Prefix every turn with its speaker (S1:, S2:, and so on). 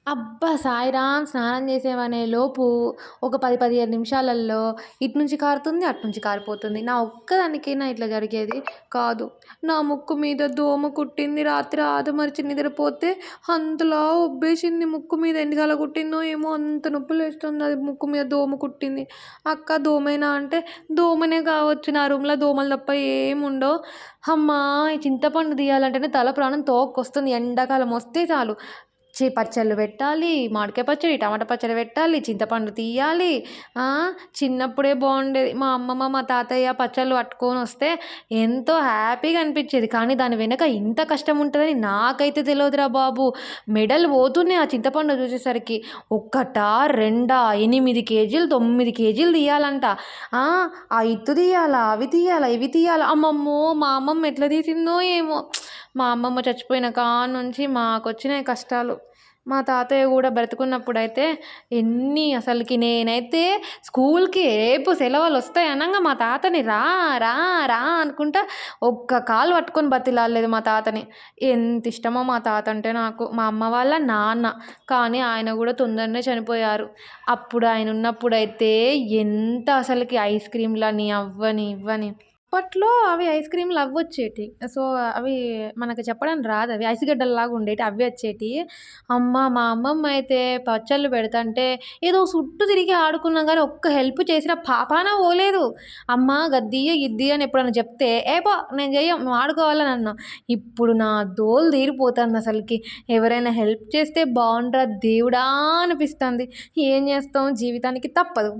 S1: అబ్బా! సాయిరాం స్నానం చేసేవనే లోపు ఒక 10, 15 నిమిషాలల్లో ఇటు నుంచి కారుతుంది, అటు నుంచి కారిపోతుంది. నా ఒక్కదానికేనా ఇట్లా జరిగేది? కాదు. నా ముక్కు మీద దోమ కుట్టింది. రాత్రి ఆదమరచి నిద్రపోతే అంతలా ఉబ్బేసింది ముక్కు మీద. ఎందుకలా కుట్టిందో ఏమో అంత నొప్పులేస్తుంది. అది ముక్కు మీద దోమ కుట్టింది. అక్క దోమేనా అంటే, దోమనే కావచ్చు. నా రూమ్‌లో దోమలు తప్ప ఏముండవు. హమ్మా! ఈ చింతపండు తీయాలంటేనే తల ప్రాణం తోక్కొస్తుంది. ఎండాకాలం వస్తే చాలు. పచ్చళ్ళు పెట్టాలి. మామిడికాయ పచ్చడి, టమాటా పచ్చడి పెట్టాలి. చింతపండు తీయాలి. ఆ! చిన్నప్పుడే బావుండేది. మా అమ్మమ్మ, మా తాతయ్య పచ్చళ్ళు పట్టుకొనొస్తే ఎంతో హ్యాపీగా అనిపిచ్చేది. కానీ దాని వెనక ఇంత కష్టం ఉంటదని నాకైతే తెలవదురా బాబు. మెడలు పోతున్నాయి ఆ చింతపండు చూసేసరికి. ఒక్కటా? రెండా? 8 కేజీలు, 9 కేజీలు తీయాలంట. ఆ! ఆ ఇత్తు తీయాలా, అవి తీయాలా, ఇవి తీయాలా. అమ్మమ్మో! మా అమ్మమ్మ ఎట్లా తీసిందో ఏమో! మా అమ్మమ్మ చచ్చిపోయిన కాడ్నుంచి మాకొచ్చినాయి కష్టాలు. మా తాతయ్య గూడా బ్రతికున్నప్పుడైతే అసలకి నేనైతే స్కూల్‌కి రేపు సెలవులొస్తాయి అనంగా మా తాతని రా, రా, రా అనుకుంటా ఒక్క కాలు పట్టుకొని బతిలాడలేదు మా తాతని. ఎంతిష్టమో మా తాత అంటే నాకు. మా అమ్మ వాళ్ళ నాన్న. కానీ ఆయన గూడా తొందరనే చనిపోయారు. అప్పుడు ఆయనున్నప్పుడైతే ఎంత అసలకి ఐస్ క్రీమ్‌లని అవ్వని, ఇవ్వని. అప్పట్లో అవి ఐస్ క్రీమ్‌లు అవ్వొచ్చేటియి. సో, అవి మనకు చెప్పడం రాదు. అవి ఐస్ గడ్డల్లాగా అవి వచ్చేటియి. మా అమ్మమ్మ అయితే పచ్చళ్ళు పెడతంటే ఏదో చుట్టూ తిరిగి ఆడుకున్నాం గానీ ఒక్క హెల్ప్ చేసిన పాపాన పోలేదు. అమ్మ గద్దియ్య, గిద్దియ్య అని ఎప్పుడన్నా చెప్తే, "ఏ పో నేను చెయ్యం నువ్వు ఆడుకోవాలని" అన్నా. ఇప్పుడు నా దోల తీరిపోతందసలకి. ఎవరైనా హెల్ప్ చేస్తే బావుండురా దేవుడా అనిపిస్తుంది. ఏం చేస్తాం జీవితానికి తప్పదు.